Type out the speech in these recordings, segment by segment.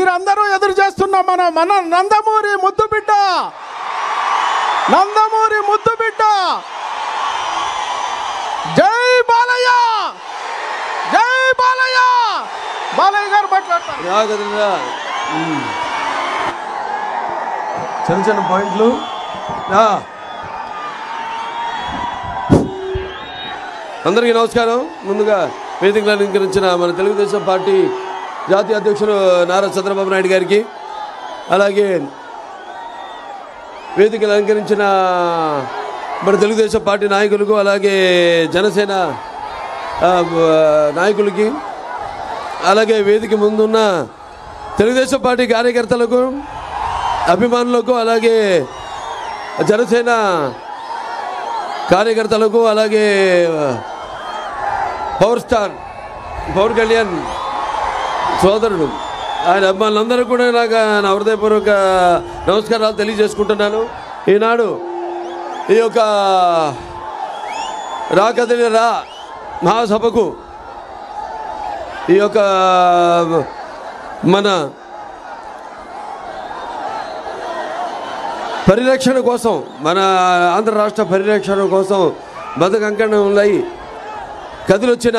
మీరందరూ ఎదురు చేస్తున్న మన నందమూరి ముద్దుబిడ్డ, నందమూరి ముద్దుబిడ్డ. జై బాలయ్య, జై బాలయ్య. బాలయ్య గారు మాట్లాడతారు. చిన్న చిన్న పాయింట్లు. అందరికీ నమస్కారం. ముందుగా వేదికను అలంకరించిన మన తెలుగుదేశం పార్టీ జాతీయ అధ్యక్షుడు నారా చంద్రబాబు నాయుడు గారికి, అలాగే వేదికను అలంకరించిన మన తెలుగుదేశం పార్టీ నాయకులకు, అలాగే జనసేన నాయకులకి, అలాగే వేదిక ముందున్న తెలుగుదేశం పార్టీ కార్యకర్తలకు, అభిమానులకు, అలాగే జనసేన కార్యకర్తలకు, అలాగే పవర్ స్టార్ పవన్ కళ్యాణ్ సోదరుడు ఆయన అభిమానులందరూ కూడా నాకు నా హృదయపూర్వక నమస్కారాలు తెలియజేసుకుంటున్నాను. ఈనాడు ఈ యొక్క రా కదిలి రా మహాసభకు ఈ యొక్క మన పరిరక్షణ కోసం, మన ఆంధ్ర రాష్ట్ర పరిరక్షణ కోసం బతుకంకణం ఉన్నాయి కదిలొచ్చిన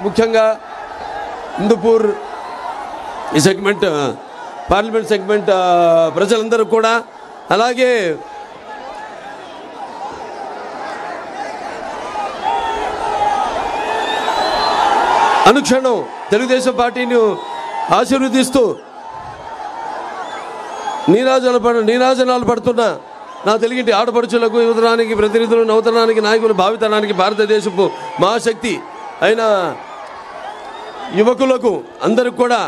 ముఖ్యంగా హిందూపూర్ ఈ సెగ్మెంట్, పార్లమెంట్ సెగ్మెంట్ ప్రజలందరూ కూడా, అలాగే అనుక్షణం తెలుగుదేశం పార్టీని ఆశీర్వదిస్తూ నీరాజనాలు పడుతున్న నా తెలుగింటి ఆడపడుచులకు, యువతరానికి ప్రతినిధులు, నవతరానికి నాయకులు, భావితరానికి భారతదేశపు మహాశక్తి అయిన యువకులకు అందరికి కూడా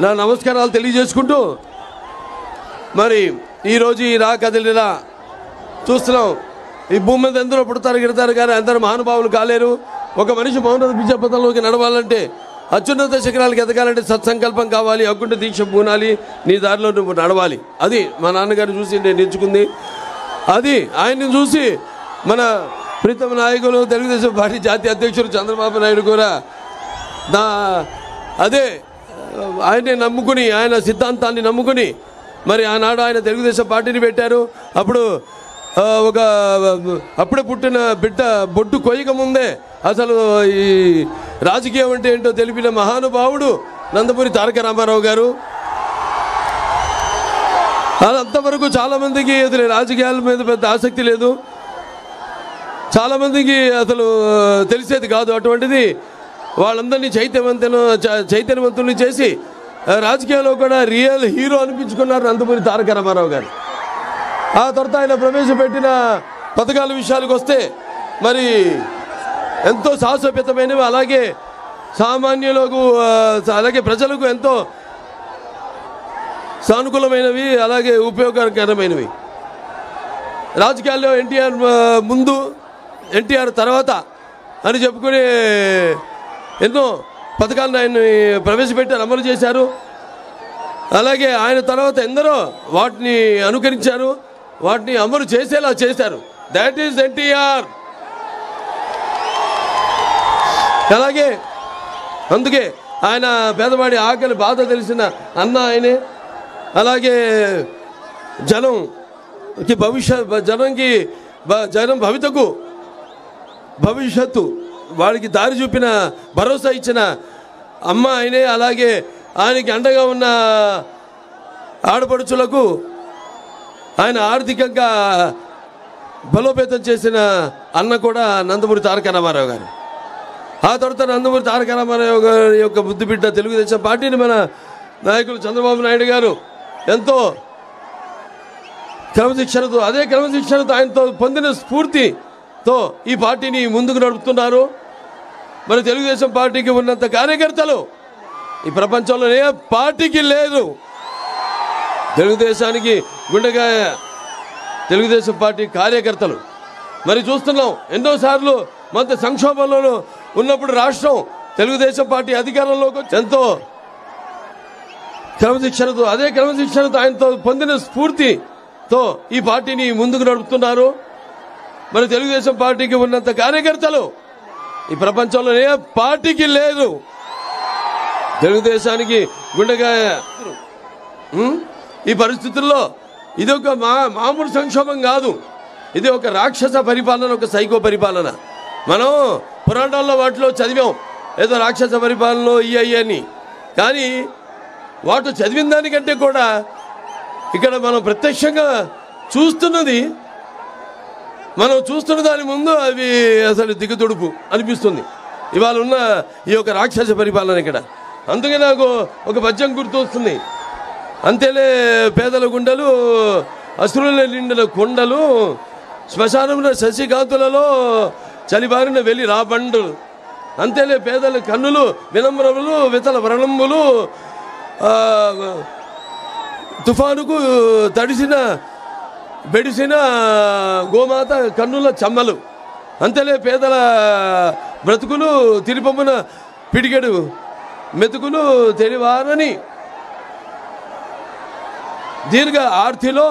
నా నమస్కారాలు తెలియజేసుకుంటూ, మరి ఈరోజు ఈ రా కదిలిరా చూస్తున్నాం. ఈ భూమి మీద ఎందరో పుడతారు గిడతారు కానీ అందరూ మహానుభావులు కాలేరు. ఒక మనిషి మౌనత విద్యాపథంలోకి నడవాలంటే, అత్యున్నత శిఖరాలకు ఎదగాలంటే సత్సంకల్పం కావాలి, అగ్గుంట దీక్ష పూనాలి, నీ దారిలో నువ్వు నడవాలి. అది మా నాన్నగారు చూసి నేను నేర్చుకుంది. అది ఆయన్ని చూసి మన ప్రీతమ నాయకులు తెలుగుదేశం పార్టీ జాతీయ అధ్యక్షుడు చంద్రబాబు నాయుడు కూడా అదే ఆయన్ని నమ్ముకుని, ఆయన సిద్ధాంతాన్ని నమ్ముకుని మరి ఆనాడు ఆయన తెలుగుదేశం పార్టీని పెట్టారు. అప్పుడు అప్పుడే పుట్టిన బిడ్డ బొట్టు కొయ్యక ముందే అసలు ఈ రాజకీయం అంటే ఏంటో తెలిపిన మహానుభావుడు నందమూరి తారక రామారావు గారు. అంతవరకు చాలామందికి అసలు రాజకీయాల మీద పెద్ద ఆసక్తి లేదు, చాలామందికి అసలు తెలిసేది కాదు. అటువంటిది వాళ్ళందరినీ చైతన్యవంతుల్ని చేసి రాజకీయాల్లో కూడా రియల్ హీరో అనిపించుకున్నారు నందమూరి తారక రామారావు గారు. ఆ తర్వాత ఆయన ప్రవేశపెట్టిన పథకాల విషయాలకు వస్తే మరి ఎంతో సాహసోపేతమైనవి, అలాగే సామాన్యులకు, అలాగే ప్రజలకు ఎంతో సానుకూలమైనవి, అలాగే ఉపయోగకరమైనవి. రాజకీయాల్లో ఎన్టీఆర్ ముందు, ఎన్టీఆర్ తర్వాత అని చెప్పుకుని ఎన్నో పథకాలను ఆయన ప్రవేశపెట్టారు, అమలు చేశారు. అలాగే ఆయన తర్వాత ఎందరో వాటిని అనుకరించారు, వాటిని అమలు చేసేలా చేశారు. That is NTR. అలాగే అందుకే ఆయన పేదవాడి ఆకలి బాధ తెలిసిన అన్న ఆయనే. అలాగే జనంకి జనం భవిష్యత్తు వాడికి దారి చూపిన, భరోసా ఇచ్చిన అమ్మ ఆయనే. అలాగే ఆయనకి అండగా ఉన్న ఆడపడుచులకు ఆయన ఆర్థికంగా బలోపేతం చేసిన అన్న కూడా నందమూరి తారక రామారావు గారు. ఆ తర్వాత నందమూరి తారక రామారావు గారి యొక్క ముద్దుబిడ్డ తెలుగుదేశం పార్టీని మన నాయకులు చంద్రబాబు నాయుడు గారు ఎంతో క్రమశిక్షణతో, అదే క్రమశిక్షణతో ఆయనతో పొందిన స్ఫూర్తితో ఈ పార్టీని ముందుకు నడుపుతున్నారు. మన తెలుగుదేశం పార్టీకి ఉన్నంత కార్యకర్తలు ఈ ప్రపంచంలో ఏ పార్టీకి లేదు. తెలుగుదేశానికి గుండెకాయ తెలుగుదేశం పార్టీ కార్యకర్తలు. మరి చూస్తున్నాం ఎన్నోసార్లు మన సంక్షోభంలో ఉన్నప్పుడు రాష్ట్రం తెలుగుదేశం పార్టీ అధికారంలోకి ఎంతో క్రమశిక్షణతో, అదే క్రమశిక్షణతో ఆయనతో పొందిన స్ఫూర్తితో ఈ పార్టీని ముందుకు నడుపుతున్నారు. మన తెలుగుదేశం పార్టీకి ఉన్నంత కార్యకర్తలు ఈ ప్రపంచంలో ఏ పార్టీకి లేదు. తెలుగుదేశానికి గుండెకాయ. ఈ పరిస్థితుల్లో ఇది ఒక మామూలు సంక్షోభం కాదు, ఇది ఒక రాక్షస పరిపాలన, ఒక సైకో పరిపాలన. మనం పురాణాల్లో వాటిలో చదివాం ఏదో రాక్షస పరిపాలనలో అని, కానీ వాటి చదివిన దానికంటే కూడా ఇక్కడ మనం ప్రత్యక్షంగా చూస్తున్న దాని ముందు అవి అసలు దిగుతుడుపు అనిపిస్తుంది ఇవాళ ఉన్న ఈ యొక్క రాక్షస పరిపాలన ఇక్కడ. అందుకే నాకు ఒక పద్యం గుర్తు వస్తుంది. అంతేలే పేదల గుండెలు అసురుల నిండిన కొండలు, శ్మశానమున శశికాంతులలో చలిబారిన వెలి రాబండులు. అంతేలే పేదల కన్నులు వినమ్రములు వితల వ్రణంబులు, తుఫానుకు బెడిసిన గోమాత కన్నుల చమ్మలు. అంతేలే పేదల బ్రతుకులు తిరిపమున పిడిగెడు మెతుకులు తెలివారని, దీర్ఘ ఆర్తిలో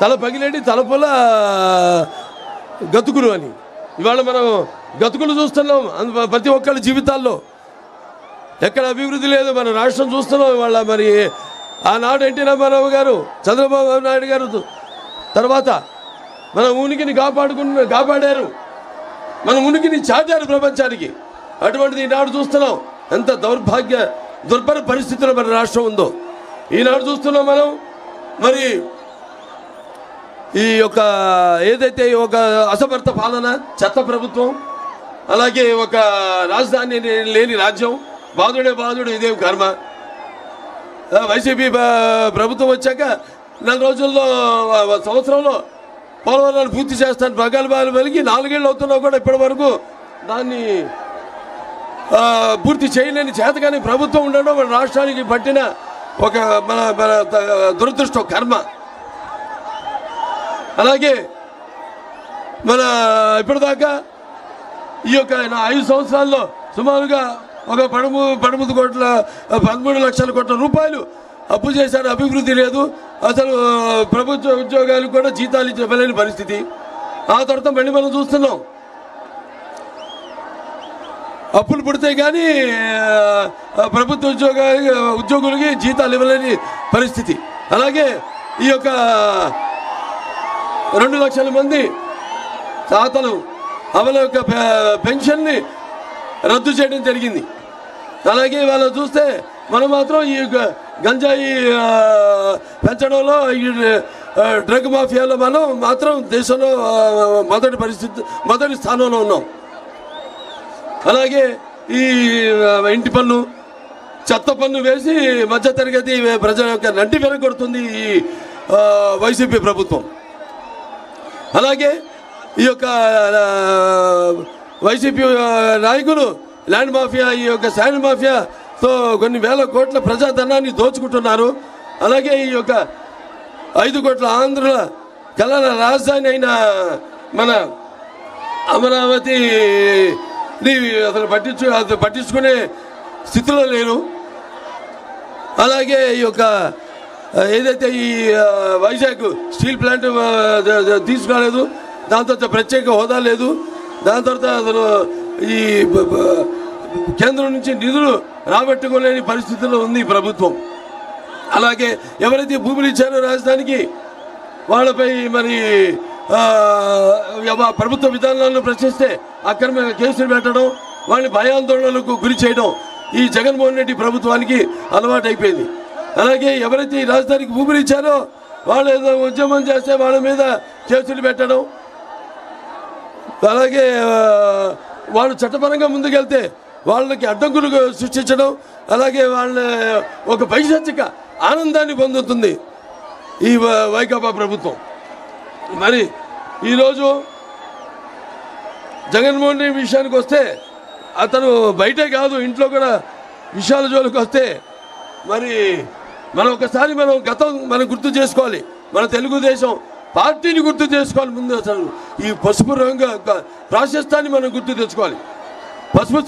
తల పగిలేటి తలపుల గతుకులు అని. ఇవాళ మనం గతుకులు చూస్తున్నాం ప్రతి ఒక్కళ్ళ జీవితాల్లో. ఎక్కడ అభివృద్ధి లేదు. మన రాష్ట్రం చూస్తున్నాం ఇవాళ. మరి ఆనాడు ఎన్టీ రామారావు గారు, చంద్రబాబు నాయుడు గారు తర్వాత మన ఉనికిని కాపాడారు, మన ఉనికిని చాటారు ప్రపంచానికి. అటువంటిది ఈనాడు చూస్తున్నాం ఎంత దుర్భర పరిస్థితుల్లో మన రాష్ట్రం ఉందో. ఈనాడు చూస్తున్నాం మనం. మరి ఈ యొక్క ఏదైతే ఒక అసమర్థ పాలన, చెత్త ప్రభుత్వం, అలాగే ఒక రాజధాని లేని రాజ్యం, బాధుడు ఇదేం కర్మ. వైసీపీ ప్రభుత్వం వచ్చాక 4 రోజుల్లో సంవత్సరంలో పోలవరాన్ని పూర్తి చేస్తాను ప్రగల్భాలు వెలిగి 4 ఏళ్ళు అవుతున్నా కూడా ఇప్పటి వరకు దాన్ని పూర్తి చేయలేని చేతగాని ప్రభుత్వం ఉండడం మన రాష్ట్రానికి పట్టిన ఒక మన దురదృష్టం, కర్మ. అలాగే మన ఇప్పటిదాకా ఈ యొక్క 5 సంవత్సరాల్లో సుమారుగా ఒక 13 లక్షల కోట్ల రూపాయలు అప్పు చేశారు. అభివృద్ధి లేదు. అసలు ప్రభుత్వ ఉద్యోగాలు కూడా జీతాలు ఇవ్వలేని పరిస్థితి. ఆ తర్వాత మళ్ళీ మనం చూస్తున్నాం అప్పులు పుడితే కానీ ప్రభుత్వ ఉద్యోగులకి జీతాలు ఇవ్వలేని పరిస్థితి. అలాగే ఈ యొక్క 2 లక్షల మంది తాతలు అవల యొక్క పెన్షన్ని రద్దు చేయడం జరిగింది. అలాగే వాళ్ళు చూస్తే మనం మాత్రం ఈ గంజాయి పెంచడంలో, ఈ డ్రగ్ మాఫియాలో మనం మాత్రం దేశంలో మొదటి స్థానంలో ఉన్నాం. అలాగే ఈ ఇంటి పన్ను, చెత్త పన్ను వేసి మధ్యతరగతి ప్రజల యొక్క నంటి వెనకొడుతుంది ఈ వైసీపీ ప్రభుత్వం. అలాగే ఈ యొక్క వైసీపీ నాయకులు ల్యాండ్ మాఫియా, ఈ యొక్క శాండ్ మాఫియాతో కొన్ని వేల కోట్ల ప్రజాధనాన్ని దోచుకుంటున్నారు. అలాగే ఈ యొక్క 5 కోట్ల ఆంధ్రుల కళల రాజధాని అయిన మన అమరావతిని అసలు పట్టించుకునే స్థితిలో లేరు. అలాగే ఈ యొక్క ఏదైతే ఈ వైజాగ్ స్టీల్ ప్లాంట్ తీసుకురాలేదు, దాని తర్వాత ప్రత్యేక హోదా లేదు, దాని తర్వాత అసలు ఈ కేంద్రం నుంచి నిధులు రాబట్టుకోలేని పరిస్థితుల్లో ఉంది ప్రభుత్వం. అలాగే ఎవరైతే భూములు ఇచ్చారో రాజధానికి వాళ్ళపై మరి ప్రభుత్వ విధానాలను ప్రశ్నిస్తే అక్రమంగా కేసులు పెట్టడం, వాళ్ళని భయాందోళనలకు గురి చేయడం ఈ జగన్మోహన్ రెడ్డి ప్రభుత్వానికి అలవాటు అయిపోయింది. అలాగే ఎవరైతే ఈ రాజధానికి భూములు ఇచ్చారో వాళ్ళు ఏదో ఉద్యమం చేస్తే వాళ్ళ మీద కేసులు పెట్టడం, అలాగే వాళ్ళు చట్టపరంగా ముందుకెళ్తే వాళ్ళకి అడ్డంకులు సృష్టించడం, అలాగే వాళ్ళ ఒక పైశాచిక ఆనందాన్ని పొందుతుంది ఈ వైకాపా ప్రభుత్వం. మరి ఈరోజు జగన్మోహన్ రెడ్డి విషయానికి వస్తే అతను బయటే కాదు ఇంట్లో కూడా విషయాల జోలికి వస్తే మరి మనం ఒకసారి గతం మనం గుర్తు చేసుకోవాలి. మన తెలుగుదేశం పార్టీని గుర్తు చేసుకోవాలి. ముందు అసలు ఈ పసుపు రంగు ప్రాశస్త్యాన్ని మనం గుర్తు తెచ్చుకోవాలి. పసుపు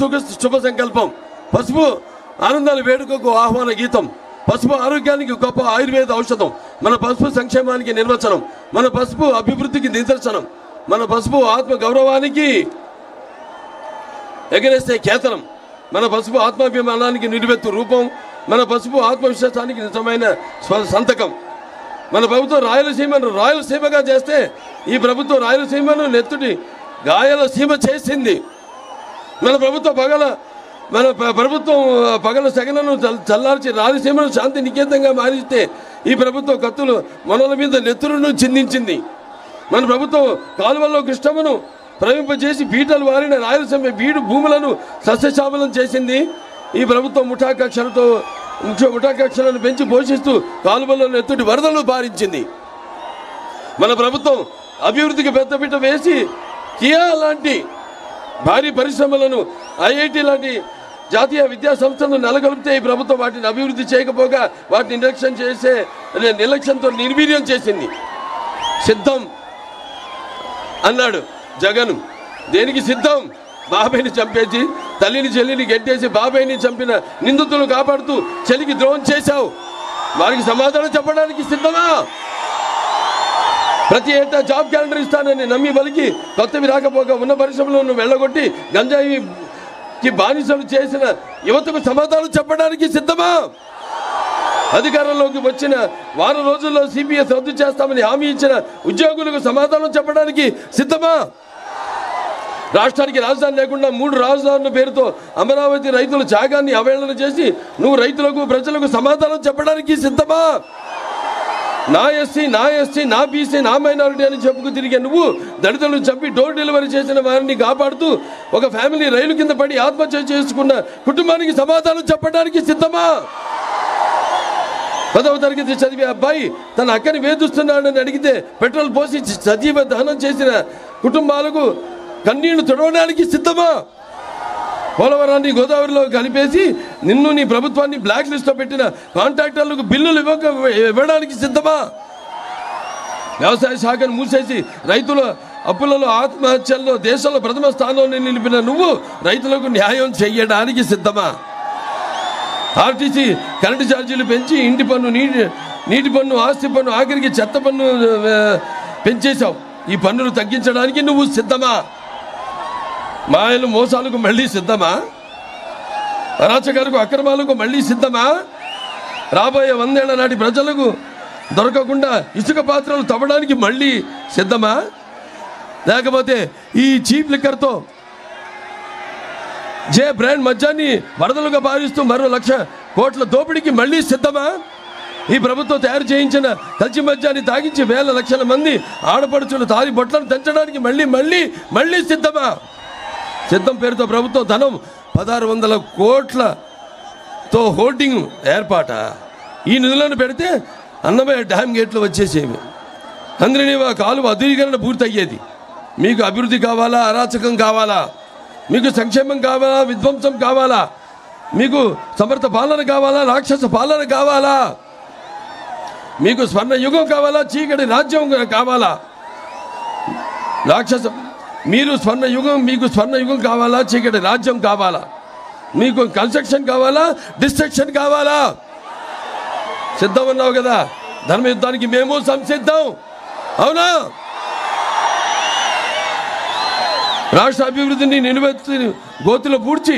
శుభ సంకల్పం, పసుపు ఆనందాల వేడుకకు ఆహ్వాన గీతం, పసుపు ఆరోగ్యానికి గొప్ప ఆయుర్వేద ఔషధం, మన పసుపు సంక్షేమానికి నిర్వచనం, మన పసుపు అభివృద్ధికి నిదర్శనం, మన పసుపు ఆత్మ గౌరవానికి ఎగరేస్తే కేతనం. మన పసుపు ఆత్మాభిమానానికి నిలువెత్తు రూపం, మన పసుపు ఆత్మవిశ్వాసానికి నిజమైన సంతకం. మన ప్రభుత్వం రాయలసీమను రాయలసీమగా చేస్తే ఈ ప్రభుత్వం రాయలసీమను నెత్తుటి గాయాల సీమ చేసింది. మన ప్రభుత్వం పగల సెగలను చల్లార్చి రాయలసీమను శాంతి నికేతంగా మారిస్తే ఈ ప్రభుత్వం కత్తులు మనల మీద నెత్తులను చిందించింది. మన ప్రభుత్వం కాలువల్లో కృష్ణమ్మను ప్రవహింపజేసి పీటలు వారిన రాయలసీమ బీడు భూములను సస్యశ్యామలం చేసింది. ఈ ప్రభుత్వం ముఠాకక్షలను పెంచి పోషిస్తూ కాలువల్లో నెత్తుటి వరదలు పారించింది. మన ప్రభుత్వం అభివృద్ధికి పెద్దపీట వేసి కియా లాంటి భారీ పరిశ్రమలను, ఐఐటి లాంటి జాతీయ విద్యా సంస్థలను నెలకొల్పితే ఈ ప్రభుత్వం వాటిని అభివృద్ధి చేయకపోగా వాటిని నిర్లక్ష్యంతో నిర్వీర్యం చేసింది. సిద్ధం అన్నాడు జగన్. దేనికి సిద్ధం? బాబాయిని చంపేసి తల్లిని చెల్లిని గెట్టేసి బాబాయిని చంపిన నిందితులను కాపాడుతూ చెల్లికి ద్రోహం చేశావు. వారికి సమాధానం చెప్పడానికి సిద్ధమా? ప్రతి ఏటా జాబ్ క్యాలెండర్ ఇస్తానని నమ్మి బలికి కొత్తవి రాకపోగా ఉన్న పరిశ్రమలను వెళ్ళగొట్టి గంజాయికి బానిసలు చేసిన యువతకు సమాధానం చెప్పడానికి సిద్ధమా? అధికారంలోకి వచ్చిన వారం రోజుల్లో సిపిఎస్ రద్దు చేస్తామని హామీ ఇచ్చిన ఉద్యోగులకు సమాధానం చెప్పడానికి సిద్ధమా? రాష్ట్రానికి రాజధాని లేకుండా 3 రాజధానుల పేరుతో అమరావతి రైతుల త్యాగాన్ని అవహేళన చేసి నువ్వు రైతులకు ప్రజలకు సమాధానం చెప్పడానికి సిద్ధమా? నా ఎస్సీ, నా బీసీ, నా మైనారిటీ అని చెప్పుకు తిరిగే నువ్వు దళితులను చంపి డోర్ డెలివరీ చేసిన వారిని కాపాడుతూ ఒక ఫ్యామిలీ రైలు కింద పడి ఆత్మహత్య చేసుకున్న కుటుంబానికి సమాధానం చెప్పడానికి సిద్ధమా? 10వ తరగతి చదివే అబ్బాయి తన అక్కని వేధిస్తున్నాడని అడిగితే పెట్రోల్ పోసి సజీవ దహనం చేసిన కుటుంబాలకు కన్నీళ్లు తుడవడానికి సిద్ధమా? పోలవరాన్ని గోదావరిలో కలిపేసి నిన్ను నీ ప్రభుత్వాన్ని బ్లాక్ లిస్ట్లో పెట్టిన కాంట్రాక్టర్లకు బిల్లులు ఇవ్వడానికి సిద్ధమా? వ్యవసాయ శాఖను మూసేసి రైతుల అప్పులలో ఆత్మహత్యల్లో దేశంలో ప్రథమ స్థానంలో నిలిపిన నువ్వు రైతులకు న్యాయం చేయడానికి సిద్ధమా? ఆర్టీసీ కరెంటు ఛార్జీలు పెంచి ఇంటి పన్ను, నీటి పన్ను, ఆస్తి పన్ను, ఆఖరికి చెత్త పన్ను పెంచేశావు. ఈ పన్నులు తగ్గించడానికి నువ్వు సిద్ధమా? మాయలు మోసాలకు మళ్ళీ సిద్ధమా? అరాచకాలకు అక్రమాలకు మళ్ళీ సిద్ధమా? రాబోయే 100 ఏళ్ల నాటి ప్రజలకు దొరకకుండా ఇసుక పాత్రలు తవ్వడానికి మళ్ళీ సిద్ధమా? లేకపోతే ఈ చీప్ లిక్కర్తో జే బ్రాండ్ మద్యాన్ని వరదలుగా భావిస్తూ మరో 1,00,000 కోట్ల దోపిడీకి మళ్ళీ సిద్ధమా? ఈ ప్రభుత్వం తయారు చేయించిన కల్చి మద్యాన్ని తాగించి వేల లక్షల మంది ఆడపడుచులు తాలి బొట్లను తెంచడానికి మళ్ళీ సిద్ధమా? సిద్ధం పేరుతో ప్రభుత్వం ధనం 1,600 కోట్లతో హోల్డింగ్ ఏర్పాట. ఈ నిధులను పెడితే అన్నమయ్య డ్యామ్ గేట్లు వచ్చేసేవి, అందరినీవా కాలువ అధునీకరణ పూర్తయ్యేది. మీకు అభివృద్ధి కావాలా? అరాచకం కావాలా? మీకు సంక్షేమం కావాలా? విధ్వంసం కావాలా? మీకు సమర్థ పాలన కావాలా? రాక్షస పాలన కావాలా? మీకు స్వర్ణ యుగం కావాలా? చీకటి రాజ్యం కావాలా? మీకు స్వర్ణ యుగం కావాలా? చీకటి రాజ్యం కావాలా? మీకు కన్స్ట్రక్షన్ కావాలా? డిస్ట్రక్షన్ కావాలా? సిద్ధం అన్నావు కదా, ధర్మ యుద్ధానికి మేము సంసిద్ధం. అవునా? రాష్ట్ర అభివృద్ధిని నిలువెత్తి గోతులో పూడ్చి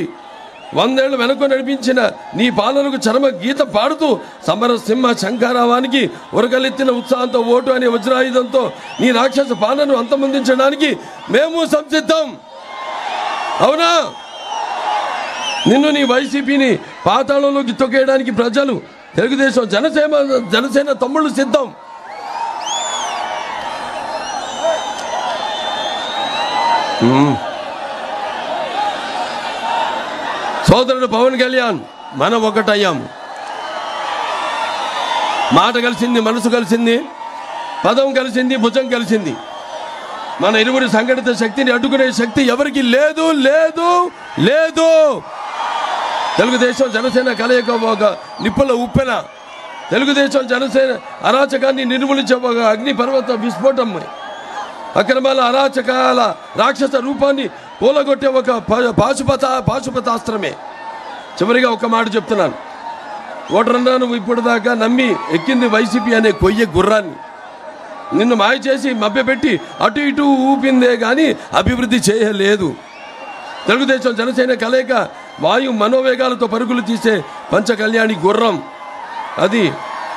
100 ఏళ్లు వెనక్కు నడిపించిన నీ పాలనకు చరమ గీత పాడుతూ సమరసింహ శంఖారావానికి ఉరకలెత్తిన ఉత్సాహంతో ఓటు అనే వజ్రాయుధంతో నీ రాక్షస పాలనను అంతమొందించడానికి మేము సంసిద్ధం. అవునా? నిన్ను నీ వైసీపీని పాతాళంలోకి తొక్కేయడానికి ప్రజలు, తెలుగుదేశం, జనసేన తమ్ముళ్ళు సిద్ధం. సోదరుడు పవన్ కళ్యాణ్, మనం ఒకటయ్యాం. మాట కలిసింది, మనసు కలిసింది, పదం కలిసింది, భుజం కలిసింది. మన ఇరువురి సంఘటిత శక్తిని అడ్డుకునే శక్తి ఎవరికి లేదు, లేదు, లేదు. తెలుగుదేశం జనసేన కలయిక ఒక నిప్పుల ఉప్పెన. తెలుగుదేశం జనసేన అరాచకాన్ని నిర్మూలించే ఒక అగ్నిపర్వత విస్ఫోటం. అక్రమాల, అరాచకాల రాక్షస రూపాన్ని కూలగొట్టే ఒక పాశుపతాస్త్రమే. చివరిగా ఒక మాట చెప్తున్నాను. ఓటరన్నా నువ్వు ఇప్పటిదాకా నమ్మి ఎక్కింది వైసీపీ అనే కొయ్య గుర్రాన్ని. నిన్ను మాయ చేసి మభ్యపెట్టి అటు ఇటు ఊపిందే కానీ అభివృద్ధి చేయలేదు. తెలుగుదేశం జనసేన కలయిక వాయు మనోవేగాలతో పరుగులు తీసే పంచకళ్యాణి గుర్రం. అది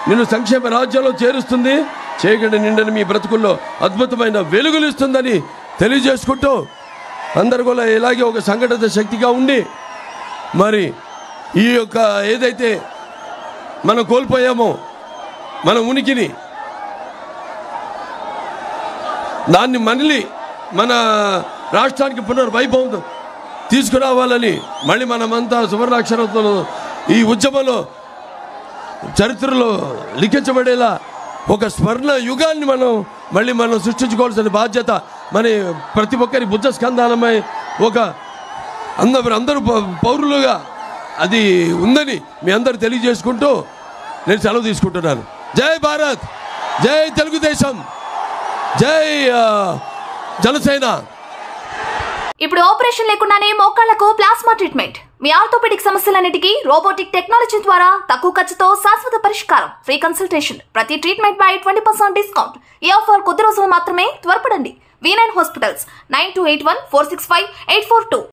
నిన్ను సంక్షేమ రాజ్యంలో చేరుస్తుంది. చీకటి నిండిన మీ బ్రతుకుల్లో అద్భుతమైన వెలుగులు ఇస్తుందని తెలియజేసుకుంటూ అందరు కూడా ఇలాగే ఒక సంఘటిత శక్తిగా ఉండి మరి ఈ యొక్క ఏదైతే మనం కోల్పోయామో మన ఉనికిని దాన్ని మళ్ళీ మన రాష్ట్రానికి పునర్వైభవం తీసుకురావాలని మళ్ళీ మనమంతా సువర్ణాక్షరంతో ఈ ఉద్యమంలో చరిత్రలో లిఖించబడేలా ఒక స్వర్ణ యుగాన్ని మనం సృష్టించుకోవాల్సిన బాధ్యత మన ప్రతి ఒక్కరి బుద్ధ స్కంధాలమై ఒక అందరూ పౌరులుగా అది ఉందని మీ అందరూ తెలియజేసుకుంటూ నేను సెలవు తీసుకుంటున్నాను. జై భారత్, జై తెలుగుదేశం, జై జనసేన. ఇప్పుడు ఆపరేషన్ లేకుండానే మోకాళ్లకు ప్లాస్మా ట్రీట్మెంట్. మీ ఆర్థోపెడిక్ సమస్యలన్నిటికీ రోబోటిక్ టెక్నాలజీ ద్వారా తక్కువ ఖర్చుతో శాశ్వత పరిష్కారం. Free consultation. ప్రతి ట్రీట్మెంట్ పై 20% డిస్కౌంట్. ఈ ఆఫర్ కొద్ది రోజులు మాత్రమే. త్వరపడండి. V9 hospitals 9281465842.